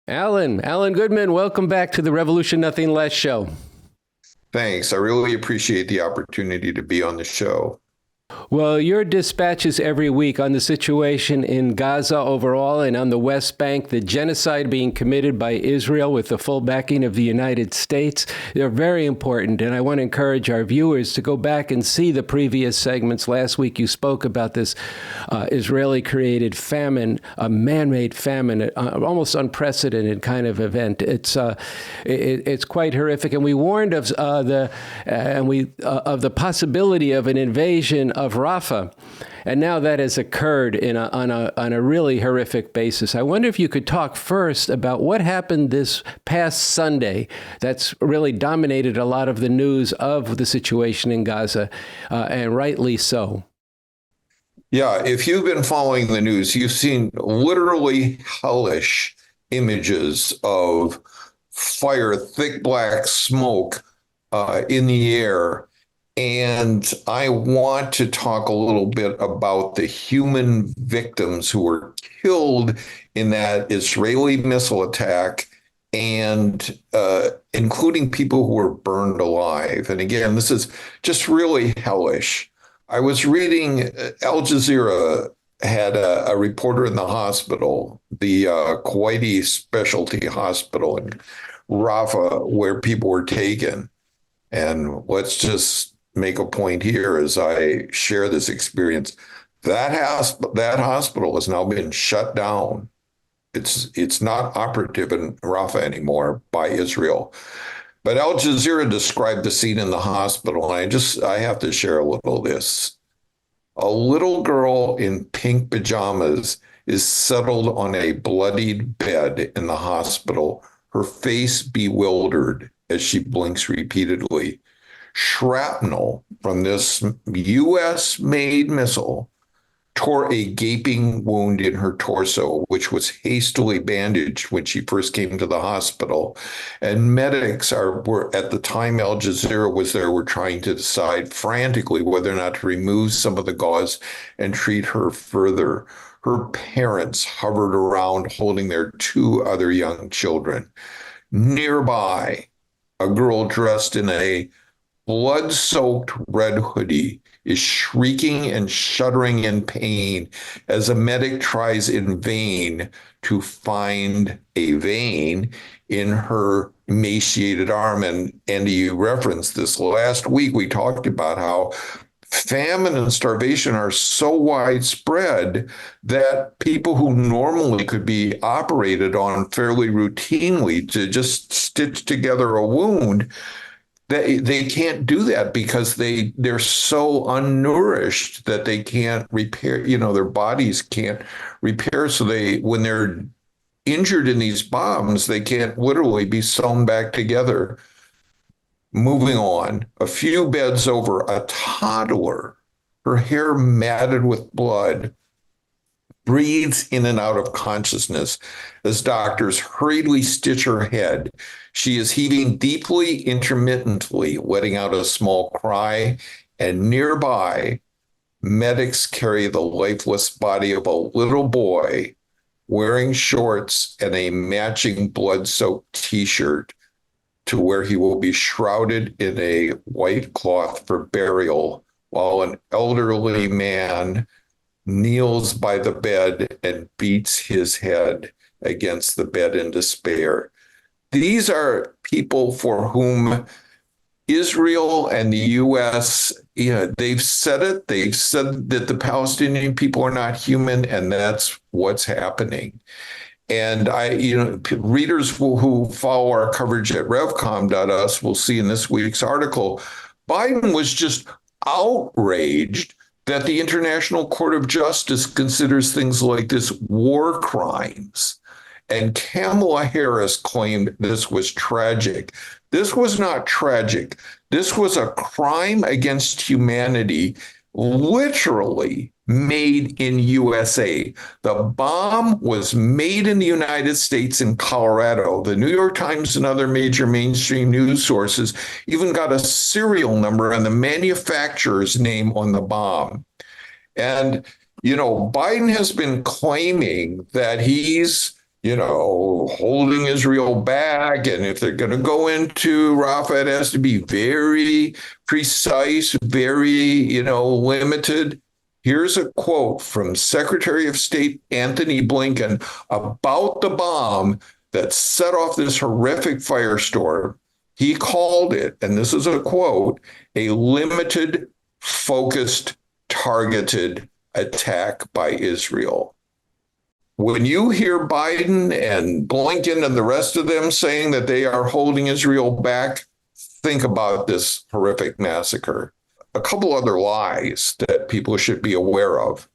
Alan Goodman, welcome back to the Revolution Nothing Less show. Thanks. I really appreciate the opportunity to be on the show. Well, your dispatches every week on the situation in Gaza overall and on the West Bank, the genocide being committed by Israel with the full backing of the United States, they're very important. And I want to encourage our viewers to go back and see the previous segments. Last week, you spoke about this Israeli-created famine, a man-made famine, almost unprecedented kind of event. It's quite horrific. And we warned of the possibility of an invasion of Rafah, and now that has occurred on a really horrific basis. I wonder if you could talk first about what happened this past Sunday that's really dominated a lot of the news of the situation in Gaza, and rightly so. Yeah, if you've been following the news, you've seen literally hellish images of fire, thick black smoke in the air. And I want to talk a little bit about the human victims who were killed in that Israeli missile attack, and including people who were burned alive. And again, this is just really hellish. I was reading Al Jazeera had a reporter in the hospital, the Kuwaiti specialty hospital in Rafah, where people were taken. And let's just make a point here as I share this experience. That hospital has now been shut down. It's not operative in Rafah anymore by Israel. But Al Jazeera described the scene in the hospital, and I have to share a little of this. A little girl in pink pajamas is settled on a bloodied bed in the hospital, her face bewildered as she blinks repeatedly. Shrapnel from this U.S.-made missile tore a gaping wound in her torso, which was hastily bandaged when she first came to the hospital. And medics were at the time Al Jazeera was there, were trying to decide frantically whether or not to remove some of the gauze and treat her further. Her parents hovered around holding their two other young children. Nearby, a girl dressed in a blood-soaked red hoodie is shrieking and shuddering in pain as a medic tries in vain to find a vein in her emaciated arm. And you referenced this last week. We talked about how famine and starvation are so widespread that people who normally could be operated on fairly routinely to just stitch together a wound, they can't do that because they're so unnourished that they can't repair, their bodies can't repair. So when they're injured in these bombs, they can't literally be sewn back together. Moving on, a few beds over, a toddler, her hair matted with blood, breathes in and out of consciousness as doctors hurriedly stitch her head. She is heaving deeply, intermittently, letting out a small cry, and nearby, medics carry the lifeless body of a little boy wearing shorts and a matching blood-soaked T-shirt to where he will be shrouded in a white cloth for burial, while an elderly man kneels by the bed and beats his head against the bed in despair. These are people for whom Israel and the U.S., they've said it. They've said that the Palestinian people are not human, and that's what's happening. And readers who follow our coverage at revcom.us will see in this week's article, Biden was just outraged that the International Court of Justice considers things like this war crimes. And Kamala Harris claimed this was tragic. This was not tragic. This was a crime against humanity, literally made in USA. The bomb was made in the United States in Colorado. The New York Times and other major mainstream news sources even got a serial number and the manufacturer's name on the bomb. And, Biden has been claiming that he's holding Israel back. And if they're going to go into Rafah, it has to be very precise, very, limited. Here's a quote from Secretary of State Anthony Blinken about the bomb that set off this horrific firestorm. He called it, and this is a quote, a limited, focused, targeted attack by Israel. When you hear Biden and Blinken and the rest of them saying that they are holding Israel back, think about this horrific massacre. A couple other lies that people should be aware of.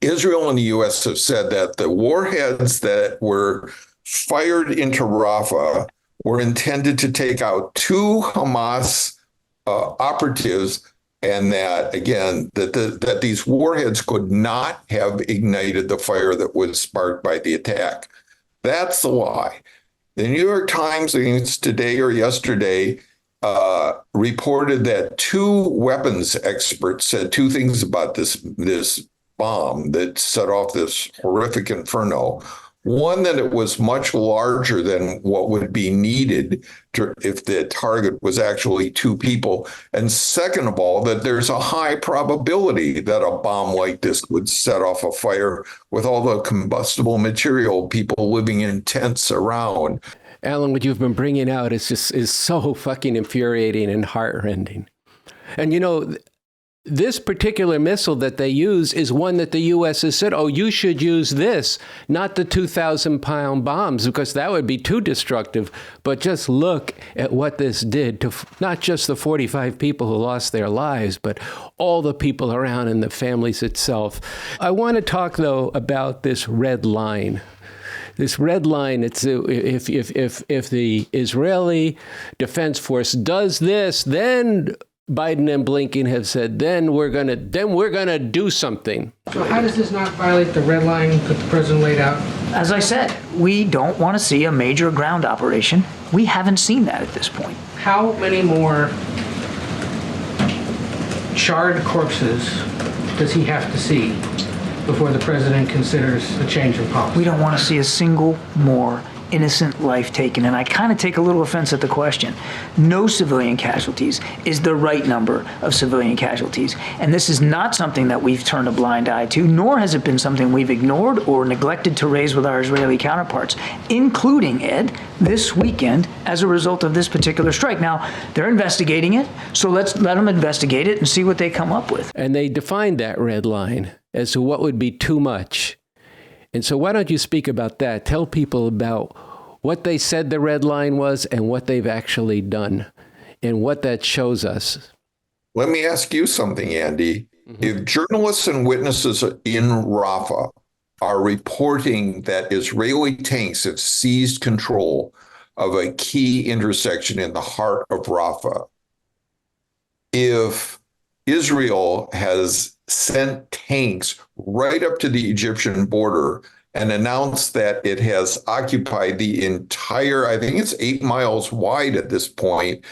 Israel and the U.S. have said that the warheads that were fired into Rafah were intended to take out two Hamas operatives, and that, again, that these warheads could not have ignited the fire that was sparked by the attack. That's the lie. The New York Times, I think it's today or yesterday, reported that two weapons experts said two things about this bomb that set off this horrific inferno. One, that it was much larger than what would be needed if the target was actually two people. And second of all, that there's a high probability that a bomb like this would set off a fire with all the combustible material, people living in tents around. Alan, what you've been bringing out is so fucking infuriating and heartrending. And this particular missile that they use is one that the U.S. has said, oh, you should use this, not the 2,000-pound bombs, because that would be too destructive. But just look at what this did to not just the 45 people who lost their lives, but all the people around and the families itself. I want to talk, though, about this red line. This red line, it's if the Israeli Defense Force does this, then Biden and Blinken have said, then we're gonna do something. So how does this not violate the red line that the president laid out? As I said, we don't want to see a major ground operation. We haven't seen that at this point. How many more charred corpses does he have to see before the president considers a change in policy? We don't want to see a single more innocent life taken. And I kind of take a little offense at the question. No civilian casualties is the right number of civilian casualties. And this is not something that we've turned a blind eye to, nor has it been something we've ignored or neglected to raise with our Israeli counterparts, including, Ed, this weekend as a result of this particular strike. Now, they're investigating it, so let's let them investigate it and see what they come up with. And they defined that red line as to what would be too much. And so why don't you speak about that? Tell people about what they said the red line was and what they've actually done and what that shows us. Let me ask you something, Andy. Mm-hmm. If journalists and witnesses in Rafah are reporting that Israeli tanks have seized control of a key intersection in the heart of Rafah, if Israel has sent tanks right up to the Egyptian border and announced that it has occupied the entire, I think it's 8 miles wide at this point,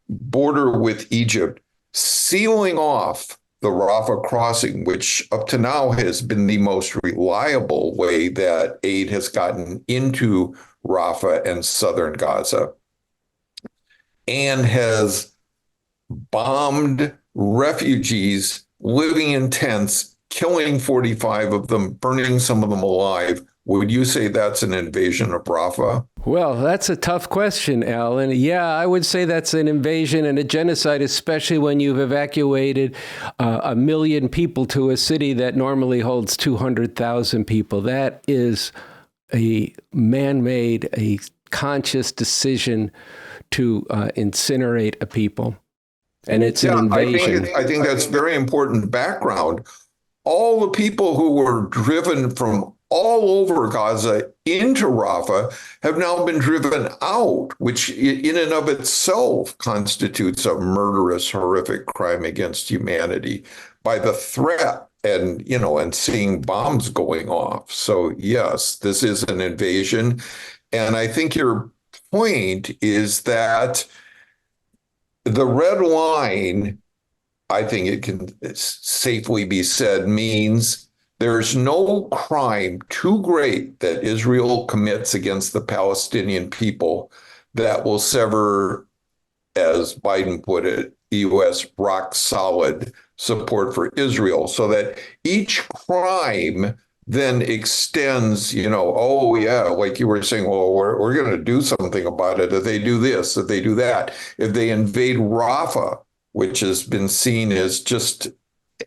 border with Egypt, sealing off the Rafah crossing, which up to now has been the most reliable way that aid has gotten into Rafah and southern Gaza, and has bombed refugees living in tents, killing 45 of them, burning some of them alive. Would you say that's an invasion of Rafah? Well, that's a tough question, Alan. Yeah, I would say that's an invasion and a genocide, especially when you've evacuated 1 million people to a city that normally holds 200,000 people. That is a man-made, a conscious decision to incinerate a people. And it's an invasion. I think that's very important background. All the people who were driven from all over Gaza into Rafah have now been driven out, which in and of itself constitutes a murderous, horrific crime against humanity by the threat and seeing bombs going off. So yes, this is an invasion. And I think your point is that the red line, I think it can safely be said, means There's no crime too great that Israel commits against the Palestinian people that will sever, as Biden put it, U.S. rock solid support for Israel, so that each crime then extends, oh yeah, like you were saying, well, we're going to do something about it. If they do this, if they do that, if they invade Rafah, which has been seen as just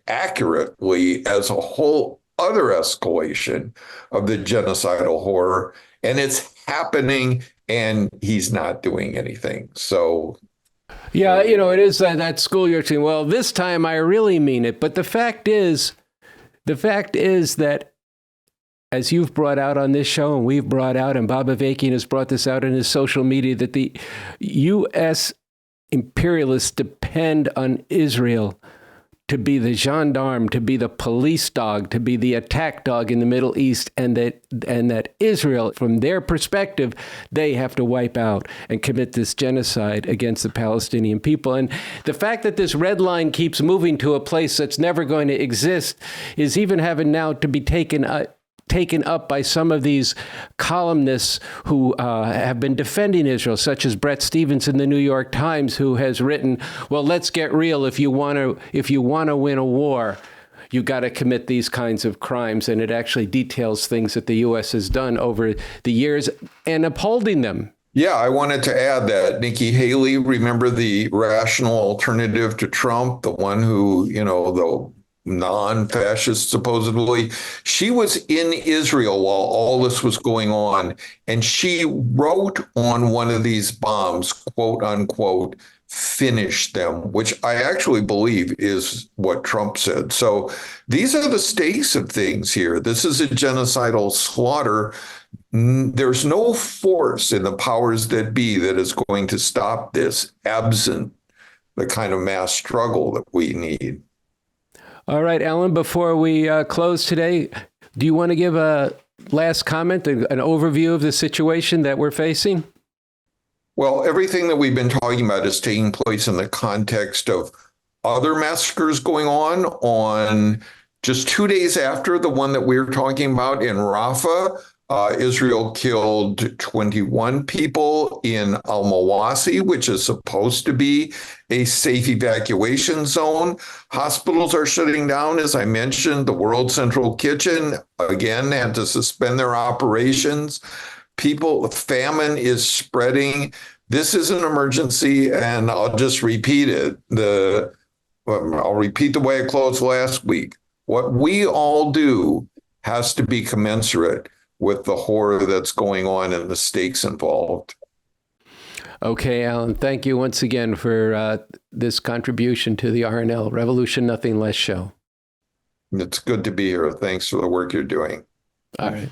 accurately as a whole other escalation of the genocidal horror, and it's happening, and he's not doing anything. So, yeah, it is that school you're saying, well, this time I really mean it. But the fact is that, as you've brought out on this show, and we've brought out, and Bob Avakian has brought this out in his social media, that the U.S. imperialists depend on Israel to be the gendarme, to be the police dog, to be the attack dog in the Middle East, and that Israel, from their perspective, they have to wipe out and commit this genocide against the Palestinian people. And the fact that this red line keeps moving to a place that's never going to exist is even having now to be taken up by some of these columnists who have been defending Israel, such as Bret Stephens in the New York Times, who has written, well, let's get real. If you want to win a war, you got to commit these kinds of crimes. And it actually details things that the U.S. has done over the years and upholding them. Yeah, I wanted to add that Nikki Haley, remember the rational alternative to Trump, the one who, the non-fascist, supposedly. She was in Israel while all this was going on, and she wrote on one of these bombs, quote unquote, finish them, which I actually believe is what Trump said. So these are the stakes of things here. This is a genocidal slaughter. There's no force in the powers that be that is going to stop this, absent the kind of mass struggle that we need. All right, Alan, before we close today, do you want to give a last comment, an overview of the situation that we're facing? Well, everything that we've been talking about is taking place in the context of other massacres going on just 2 days after the one that we're talking about in Rafah. Israel killed 21 people in Al-Mawasi, which is supposed to be a safe evacuation zone. Hospitals are shutting down, as I mentioned. The World Central Kitchen, again, had to suspend their operations. The famine is spreading. This is an emergency, and I'll just repeat it. I'll repeat the way I closed last week. What we all do has to be commensurate with the horror that's going on and the stakes involved. Okay, Alan, thank you once again for this contribution to the RNL Revolution Nothing Less show. It's good to be here. Thanks for the work you're doing. All right.